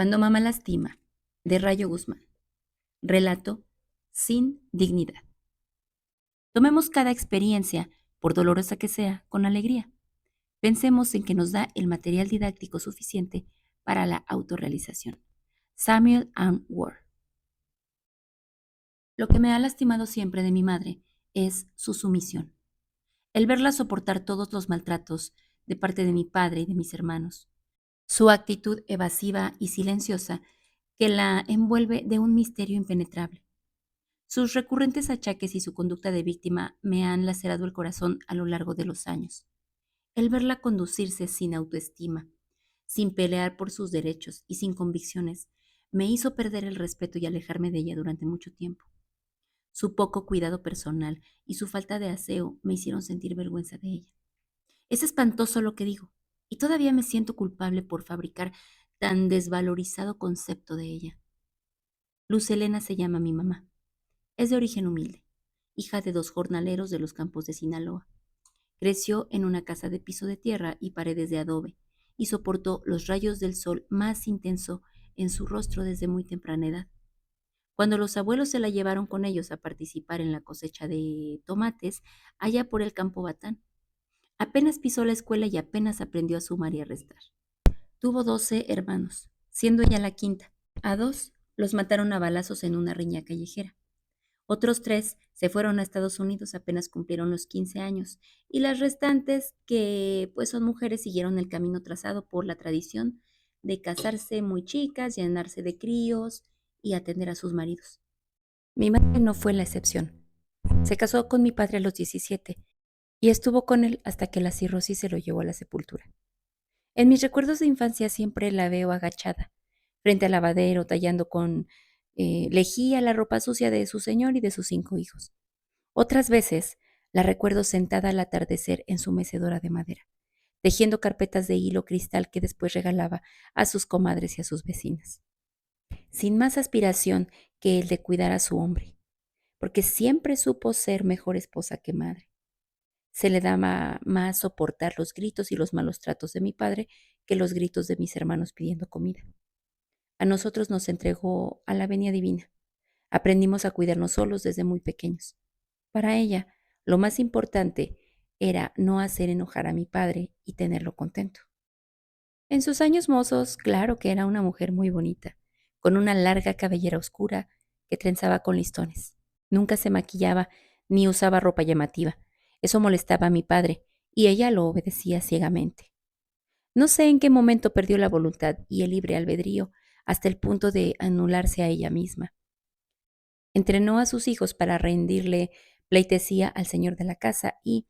Cuando mamá lastima, de Rayo Guzmán. Relato sin dignidad. Tomemos cada experiencia, por dolorosa que sea, con alegría. Pensemos en que nos da el material didáctico suficiente para la autorrealización. Samuel Ann Ward. Lo que me ha lastimado siempre de mi madre es su sumisión. El verla soportar todos los maltratos de parte de mi padre y de mis hermanos. Su actitud evasiva y silenciosa que la envuelve de un misterio impenetrable. Sus recurrentes achaques y su conducta de víctima me han lacerado el corazón a lo largo de los años. El verla conducirse sin autoestima, sin pelear por sus derechos y sin convicciones, me hizo perder el respeto y alejarme de ella durante mucho tiempo. Su poco cuidado personal y su falta de aseo me hicieron sentir vergüenza de ella. Es espantoso lo que digo, y todavía me siento culpable por fabricar tan desvalorizado concepto de ella. Luz Helena se llama mi mamá. Es de origen humilde, hija de dos jornaleros de los campos de Sinaloa. Creció en una casa de piso de tierra y paredes de adobe, y soportó los rayos del sol más intenso en su rostro desde muy temprana edad. Cuando los abuelos se la llevaron con ellos a participar en la cosecha de tomates allá por el campo Batán, apenas pisó la escuela y apenas aprendió a sumar y a restar. Tuvo 12 hermanos, siendo ella la quinta. A dos los mataron a balazos en una riña callejera. Otros tres se fueron a Estados Unidos apenas cumplieron los 15 años y las restantes, que pues son mujeres, siguieron el camino trazado por la tradición de casarse muy chicas, llenarse de críos y atender a sus maridos. Mi madre no fue la excepción. Se casó con mi padre a los 17 y estuvo con él hasta que la cirrosis se lo llevó a la sepultura. En mis recuerdos de infancia siempre la veo agachada, frente al lavadero, tallando con lejía la ropa sucia de su señor y de sus 5 hijos. Otras veces la recuerdo sentada al atardecer en su mecedora de madera, tejiendo carpetas de hilo cristal que después regalaba a sus comadres y a sus vecinas, sin más aspiración que el de cuidar a su hombre, porque siempre supo ser mejor esposa que madre. Se le daba más soportar los gritos y los malos tratos de mi padre que los gritos de mis hermanos pidiendo comida. A nosotros nos entregó a la venia divina. Aprendimos a cuidarnos solos desde muy pequeños. Para ella, lo más importante era no hacer enojar a mi padre y tenerlo contento. En sus años mozos, claro que era una mujer muy bonita, con una larga cabellera oscura que trenzaba con listones. Nunca se maquillaba ni usaba ropa llamativa. Eso molestaba a mi padre y ella lo obedecía ciegamente. No sé en qué momento perdió la voluntad y el libre albedrío hasta el punto de anularse a ella misma. Entrenó a sus hijos para rendirle pleitesía al señor de la casa y,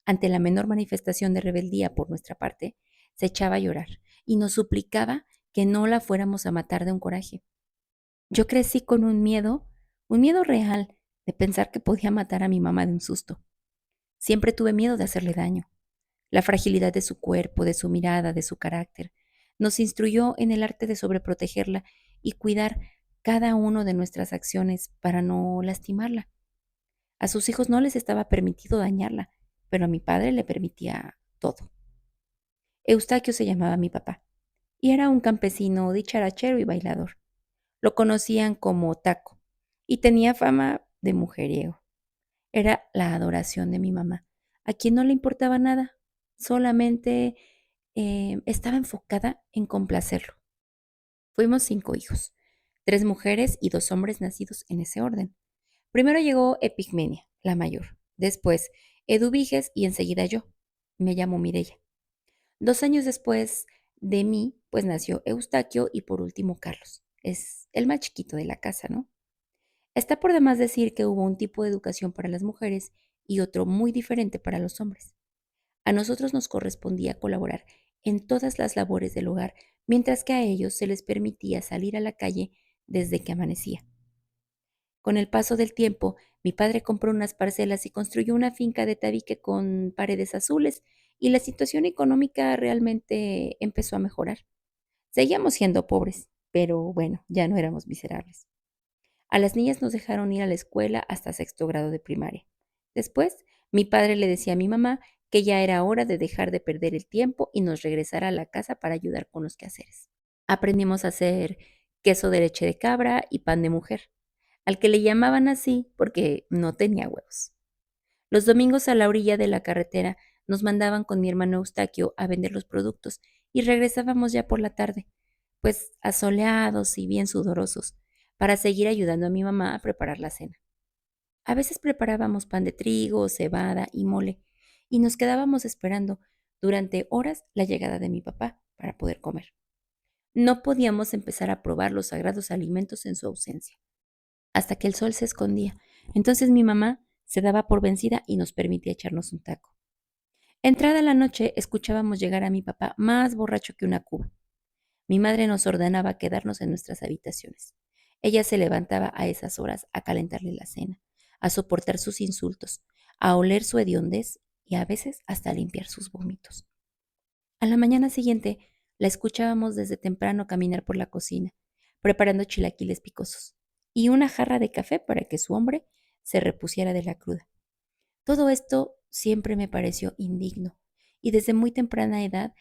ante la menor manifestación de rebeldía por nuestra parte, se echaba a llorar y nos suplicaba que no la fuéramos a matar de un coraje. Yo crecí con un miedo real de pensar que podía matar a mi mamá de un susto. Siempre tuve miedo de hacerle daño. La fragilidad de su cuerpo, de su mirada, de su carácter, nos instruyó en el arte de sobreprotegerla y cuidar cada uno de nuestras acciones para no lastimarla. A sus hijos no les estaba permitido dañarla, pero a mi padre le permitía todo. Eustaquio se llamaba mi papá, y era un campesino dicharachero y bailador. Lo conocían como Taco, y tenía fama de mujeriego. Era la adoración de mi mamá, a quien no le importaba nada, solamente estaba enfocada en complacerlo. Fuimos 5 hijos, 3 mujeres y 2 hombres nacidos en ese orden. Primero llegó Epigmenia, la mayor, después Eduviges y enseguida yo. Me llamo Mireya. 2 años después de mí, pues nació Eustaquio y por último Carlos. Es el más chiquito de la casa, ¿no? Está por demás decir que hubo un tipo de educación para las mujeres y otro muy diferente para los hombres. A nosotros nos correspondía colaborar en todas las labores del hogar, mientras que a ellos se les permitía salir a la calle desde que amanecía. Con el paso del tiempo, mi padre compró unas parcelas y construyó una finca de tabique con paredes azules, y la situación económica realmente empezó a mejorar. Seguíamos siendo pobres, pero bueno, ya no éramos miserables. A las niñas nos dejaron ir a la escuela hasta sexto grado de primaria. Después, mi padre le decía a mi mamá que ya era hora de dejar de perder el tiempo y nos regresara a la casa para ayudar con los quehaceres. Aprendimos a hacer queso de leche de cabra y pan de mujer, al que le llamaban así porque no tenía huevos. Los domingos a la orilla de la carretera nos mandaban con mi hermano Eustaquio a vender los productos y regresábamos ya por la tarde, pues asoleados y bien sudorosos, para seguir ayudando a mi mamá a preparar la cena. A veces preparábamos pan de trigo, cebada y mole, y nos quedábamos esperando durante horas la llegada de mi papá para poder comer. No podíamos empezar a probar los sagrados alimentos en su ausencia, hasta que el sol se escondía. Entonces mi mamá se daba por vencida y nos permitía echarnos un taco. Entrada la noche, escuchábamos llegar a mi papá más borracho que una cuba. Mi madre nos ordenaba quedarnos en nuestras habitaciones. Ella se levantaba a esas horas a calentarle la cena, a soportar sus insultos, a oler su hediondez y a veces hasta a limpiar sus vómitos. A la mañana siguiente la escuchábamos desde temprano caminar por la cocina, preparando chilaquiles picosos y una jarra de café para que su hombre se repusiera de la cruda. Todo esto siempre me pareció indigno y desde muy temprana edad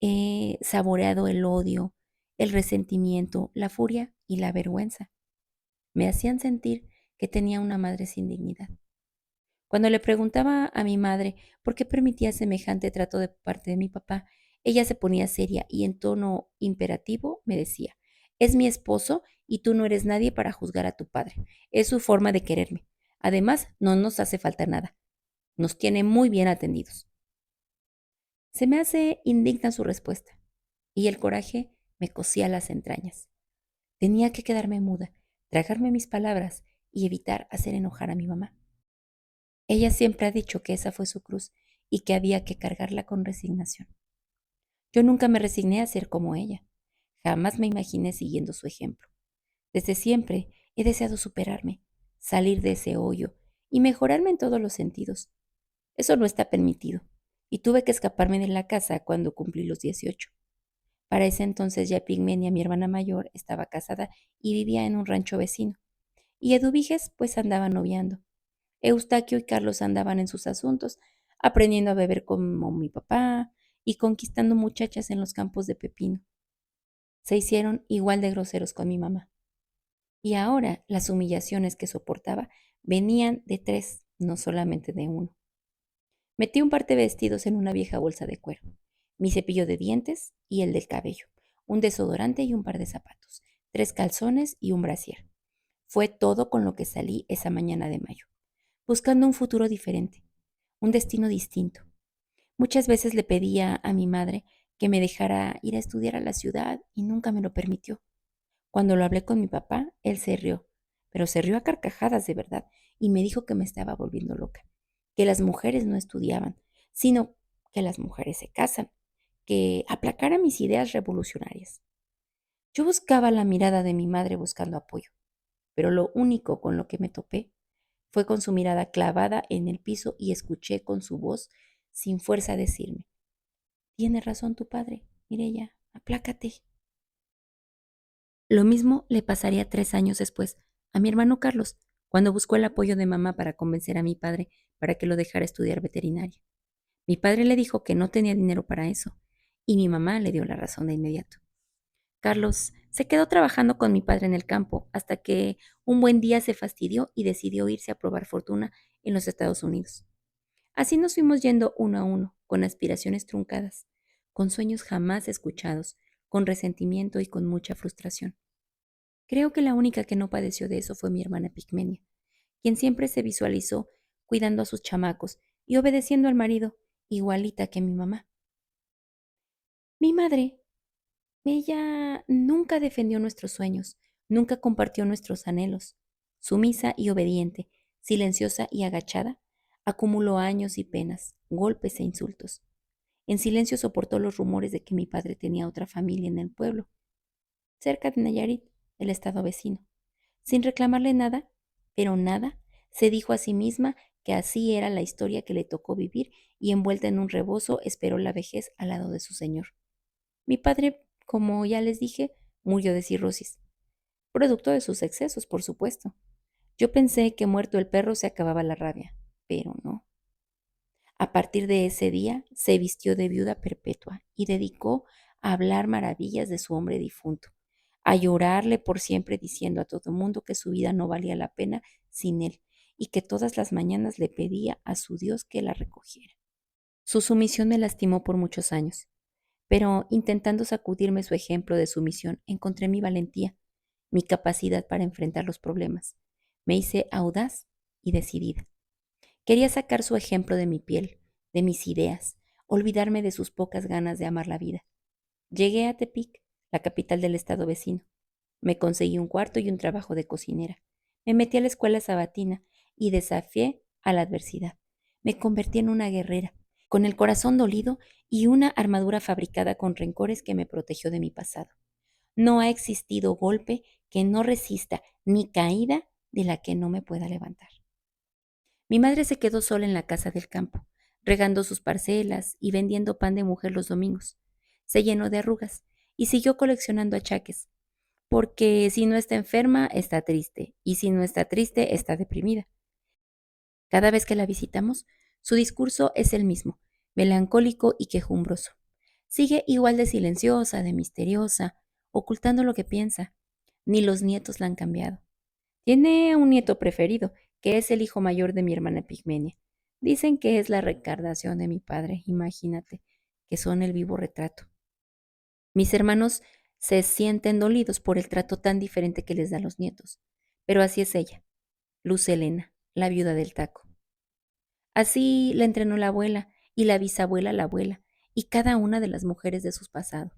he saboreado el odio, el resentimiento, la furia y la vergüenza. Me hacían sentir que tenía una madre sin dignidad. Cuando le preguntaba a mi madre por qué permitía semejante trato de parte de mi papá, ella se ponía seria y en tono imperativo me decía, es mi esposo y tú no eres nadie para juzgar a tu padre. Es su forma de quererme. Además, no nos hace falta nada. Nos tiene muy bien atendidos. Se me hace indigna su respuesta y el coraje me cosía las entrañas. Tenía que quedarme muda, tragarme mis palabras y evitar hacer enojar a mi mamá. Ella siempre ha dicho que esa fue su cruz y que había que cargarla con resignación. Yo nunca me resigné a ser como ella. Jamás me imaginé siguiendo su ejemplo. Desde siempre he deseado superarme, salir de ese hoyo y mejorarme en todos los sentidos. Eso no está permitido, y tuve que escaparme de la casa cuando cumplí los 18. Para ese entonces ya Pigmenia, mi hermana mayor, estaba casada y vivía en un rancho vecino, y Eduviges pues andaba noviando. Eustaquio y Carlos andaban en sus asuntos, aprendiendo a beber como mi papá y conquistando muchachas en los campos de pepino. Se hicieron igual de groseros con mi mamá. Y ahora las humillaciones que soportaba venían de tres, no solamente de uno. Metí un par de vestidos en una vieja bolsa de cuero, mi cepillo de dientes y el del cabello, un desodorante y un par de zapatos, 3 calzones y un brasier. Fue todo con lo que salí esa mañana de mayo, buscando un futuro diferente, un destino distinto. Muchas veces le pedía a mi madre que me dejara ir a estudiar a la ciudad y nunca me lo permitió. Cuando lo hablé con mi papá, él se rió, pero se rió a carcajadas de verdad y me dijo que me estaba volviendo loca, que las mujeres no estudiaban, sino que las mujeres se casan, que aplacara mis ideas revolucionarias. Yo buscaba la mirada de mi madre buscando apoyo, pero lo único con lo que me topé fue con su mirada clavada en el piso y escuché con su voz sin fuerza decirme, tiene razón tu padre, Mireya, aplácate. Lo mismo le pasaría 3 años después a mi hermano Carlos, cuando buscó el apoyo de mamá para convencer a mi padre para que lo dejara estudiar veterinaria. Mi padre le dijo que no tenía dinero para eso, y mi mamá le dio la razón de inmediato. Carlos se quedó trabajando con mi padre en el campo hasta que un buen día se fastidió y decidió irse a probar fortuna en los Estados Unidos. Así nos fuimos yendo uno a uno, con aspiraciones truncadas, con sueños jamás escuchados, con resentimiento y con mucha frustración. Creo que la única que no padeció de eso fue mi hermana Pigmenia, quien siempre se visualizó cuidando a sus chamacos y obedeciendo al marido, igualita que mi mamá. Mi madre, ella nunca defendió nuestros sueños, nunca compartió nuestros anhelos. Sumisa y obediente, silenciosa y agachada, acumuló años y penas, golpes e insultos. En silencio soportó los rumores de que mi padre tenía otra familia en el pueblo, cerca de Nayarit, el estado vecino. Sin reclamarle nada, pero nada, se dijo a sí misma que así era la historia que le tocó vivir y envuelta en un rebozo esperó la vejez al lado de su señor. Mi padre, como ya les dije, murió de cirrosis, producto de sus excesos, por supuesto. Yo pensé que muerto el perro se acababa la rabia, pero no. A partir de ese día se vistió de viuda perpetua y dedicó a hablar maravillas de su hombre difunto, a llorarle por siempre diciendo a todo mundo que su vida no valía la pena sin él y que todas las mañanas le pedía a su Dios que la recogiera. Su sumisión me lastimó por muchos años, pero intentando sacudirme su ejemplo de sumisión, encontré mi valentía, mi capacidad para enfrentar los problemas. Me hice audaz y decidida. Quería sacar su ejemplo de mi piel, de mis ideas, olvidarme de sus pocas ganas de amar la vida. Llegué a Tepic, la capital del estado vecino. Me conseguí un cuarto y un trabajo de cocinera. Me metí a la escuela sabatina y desafié a la adversidad. Me convertí en una guerrera, con el corazón dolido y una armadura fabricada con rencores que me protegió de mi pasado. No ha existido golpe que no resista ni caída de la que no me pueda levantar. Mi madre se quedó sola en la casa del campo, regando sus parcelas y vendiendo pan de mujer los domingos. Se llenó de arrugas y siguió coleccionando achaques, porque si no está enferma, está triste, y si no está triste, está deprimida. Cada vez que la visitamos, su discurso es el mismo, melancólico y quejumbroso. Sigue igual de silenciosa, de misteriosa, ocultando lo que piensa. Ni los nietos la han cambiado. Tiene un nieto preferido, que es el hijo mayor de mi hermana Pigmenia. Dicen que es la reencarnación de mi padre, imagínate, que son el vivo retrato. Mis hermanos se sienten dolidos por el trato tan diferente que les da a los nietos. Pero así es ella, Luz Helena, la viuda del taco. Así la entrenó la abuela y la bisabuela la abuela y cada una de las mujeres de su pasado.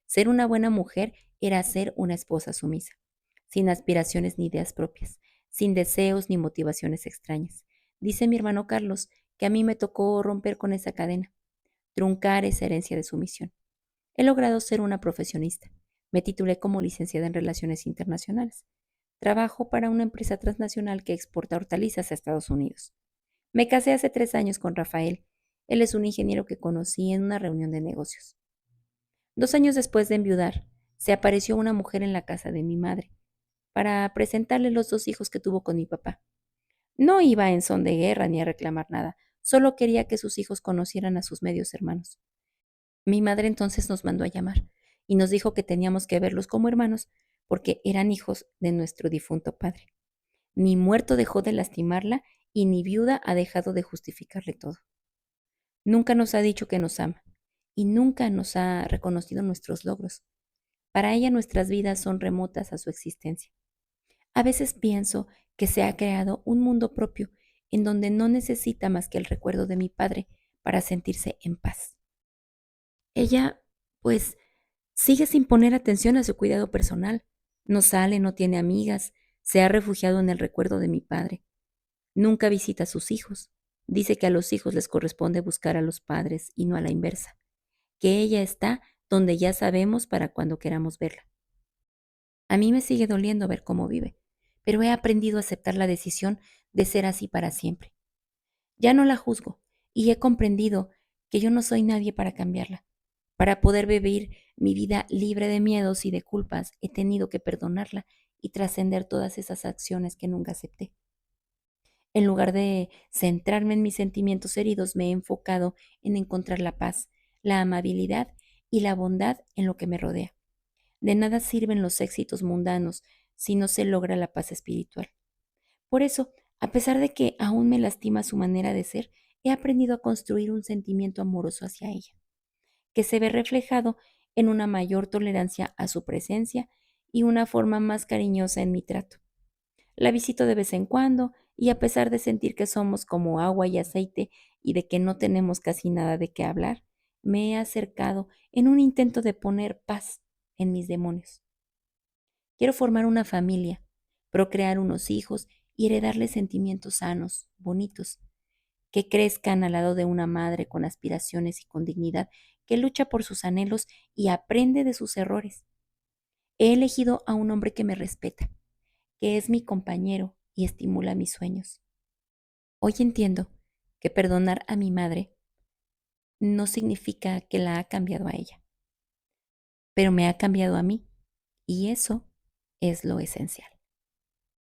Ser una buena mujer era ser una esposa sumisa, sin aspiraciones ni ideas propias, sin deseos ni motivaciones extrañas. Dice mi hermano Carlos que a mí me tocó romper con esa cadena, truncar esa herencia de sumisión. He logrado ser una profesionista. Me titulé como licenciada en Relaciones Internacionales. Trabajo para una empresa transnacional que exporta hortalizas a Estados Unidos. Me casé hace 3 años con Rafael. Él es un ingeniero que conocí en una reunión de negocios. 2 años después de enviudar, se apareció una mujer en la casa de mi madre para presentarle los 2 hijos que tuvo con mi papá. No iba en son de guerra ni a reclamar nada, solo quería que sus hijos conocieran a sus medios hermanos. Mi madre entonces nos mandó a llamar y nos dijo que teníamos que verlos como hermanos porque eran hijos de nuestro difunto padre. Ni muerto dejó de lastimarla y ni viuda ha dejado de justificarle todo. Nunca nos ha dicho que nos ama y nunca nos ha reconocido nuestros logros. Para ella nuestras vidas son remotas a su existencia. A veces pienso que se ha creado un mundo propio en donde no necesita más que el recuerdo de mi padre para sentirse en paz. Ella, pues, sigue sin poner atención a su cuidado personal. No sale, no tiene amigas, se ha refugiado en el recuerdo de mi padre. Nunca visita a sus hijos. Dice que a los hijos les corresponde buscar a los padres y no a la inversa. Que ella está donde ya sabemos para cuando queramos verla. A mí me sigue doliendo ver cómo vive, pero he aprendido a aceptar la decisión de ser así para siempre. Ya no la juzgo y he comprendido que yo no soy nadie para cambiarla. Para poder vivir mi vida libre de miedos y de culpas, he tenido que perdonarla y trascender todas esas acciones que nunca acepté. En lugar de centrarme en mis sentimientos heridos, me he enfocado en encontrar la paz, la amabilidad y la bondad en lo que me rodea. De nada sirven los éxitos mundanos si no se logra la paz espiritual. Por eso, a pesar de que aún me lastima su manera de ser, he aprendido a construir un sentimiento amoroso hacia ella, que se ve reflejado en una mayor tolerancia a su presencia y una forma más cariñosa en mi trato. La visito de vez en cuando y a pesar de sentir que somos como agua y aceite y de que no tenemos casi nada de qué hablar, me he acercado en un intento de poner paz en mis demonios. Quiero formar una familia, procrear unos hijos y heredarles sentimientos sanos, bonitos, que crezcan al lado de una madre con aspiraciones y con dignidad, que lucha por sus anhelos y aprende de sus errores. He elegido a un hombre que me respeta, que es mi compañero y estimula mis sueños. Hoy entiendo que perdonar a mi madre no significa que la ha cambiado a ella, pero me ha cambiado a mí y eso es lo esencial.